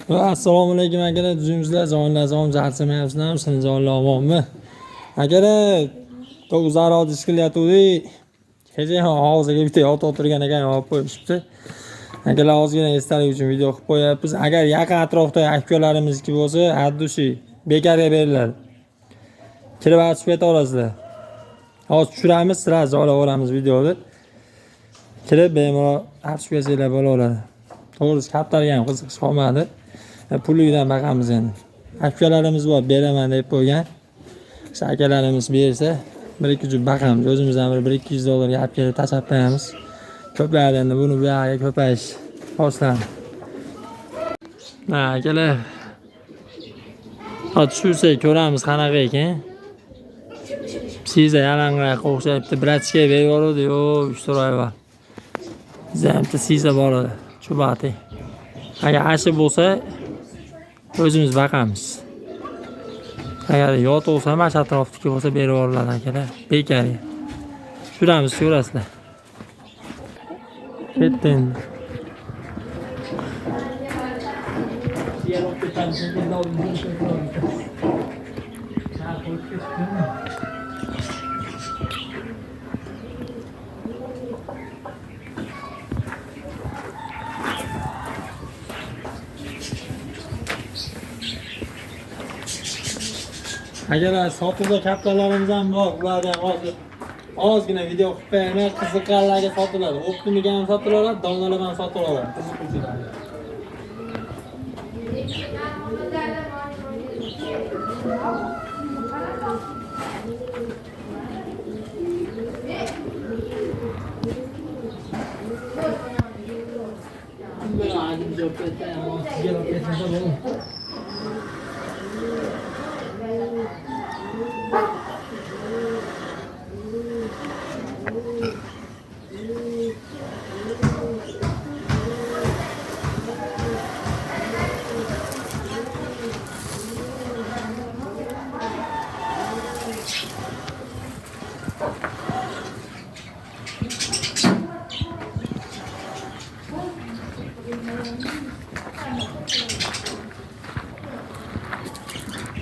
Assalomu alaykum akalar, tuzimizlar, zonlar, jarchimayapsizlar, sizlar zonlarmi? Akalar, to'g'zaro diskilyatuvdi. Kecha hozirga bitta yot o'tirgan ekan, olib qo'yishibdi. Akalar, ozgina esdalik uchun video qilib qo'yapmiz. Agar yaqin atrofda aktyorlarimizki bo'lsa, haddushi bekarga beriladi. Kirib ochib keta olasizlar. Hozir tushiramiz, sizlar olaveramiz videoni. Kirib bemalol ochib ketsanglar bo'laveradi. To'g'risi kaptarga ham qiziqish qolmadi. Pulidan boqamiz endi. Akalarimiz bor, beraman deb qo'ygan. O'sha akalarimiz bersa, 1-2 jup boqamiz. O'zimizdan $100-200 olib kelib tashab qo'yamiz. Ko'payadi endi, buni bu yerga ko'payish boshlandi. Akalar. Hozir tushirsak ko'ramiz qanaqa ekan. Siza yalangroq o'xshayapti. Bratga beryordi, yo, 3 var. Zamta siza bor edi. Chubati. Agar ashi bo'lsa, o'zimiz boqamiz. Agar yot bo'lsa, mana shu atrofdagi bo'lsa berib yuboriladi akalar. Bekarga. Tushiramiz, ko'rasizlar. Ketdim. Akalar, sotuvda kaptalarimiz ham bor. Ulardan hozir ozgina video qilib qo'yamiz. Qiziqqanlarga sotiladi. O'ptimiga ham sotiladi, donlarga ham sotiladi. Qiziquvchilarga.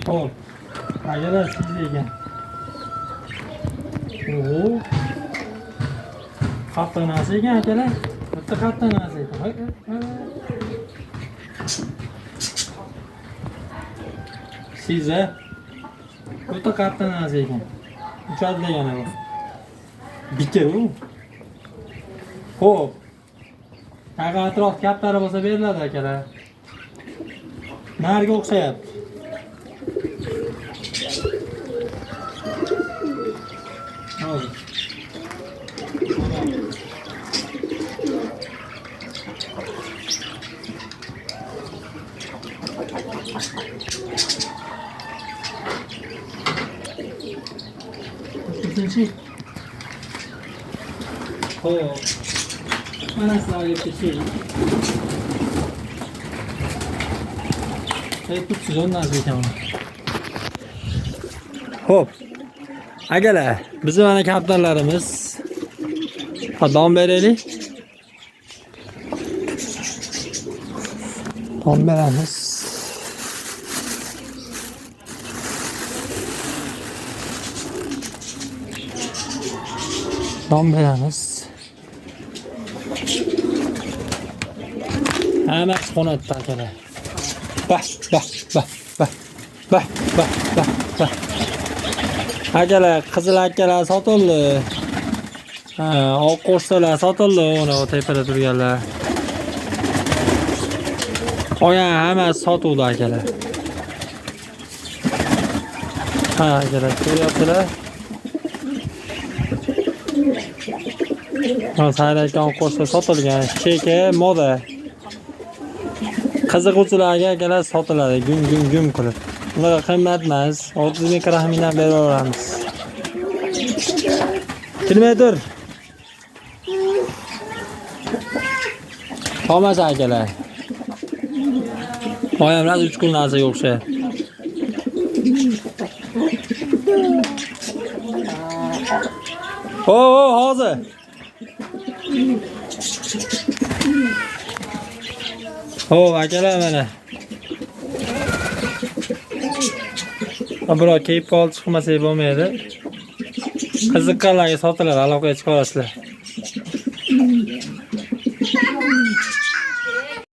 Hop. Akalar siz ekan. Oo. Qattiq narsa ekan akalar. Bitta qattiq narsa ekan. Siz-a? Bitta qattiq narsa ekan. Uchadi degani bu. Bitta u. Hop. Agar atrof kaptari bo'lsa beriladi akalar. Narga o'xshayapti. Hozir. İkinci. Hop. Mana sizlarga bir şey. Hep 310 narsa ekan. Hop. Akalar, bizim mana kaptarlarimiz. Don beraylik. Don beramiz. Don beramiz. Hamma qonatda akalar. Bah. Akalar, qizil akalar sotildi. Oq qo'shsalar sotildi, ona tepada turganlar. Qo'yan hammasi sotuvdi akalar. Ha, akalar, ko'ryapsizlar. Sayrakdan qo'shsa sotilgan cheka moda. Qiziquvchilarga akalar sotiladi, gum qilib. Ular qimmat emas, 30 ming rahmidan beraveramiz. Kilometr. Tomasa akalar. Oyamlar 3 kun narsaga o'xshaydi. Hozir. Akalar mana. Biroq keyib qolib chiqmasak bo'lmaydi. Qiziqqanlarga sotiladi, aloqaga chiqasizlar.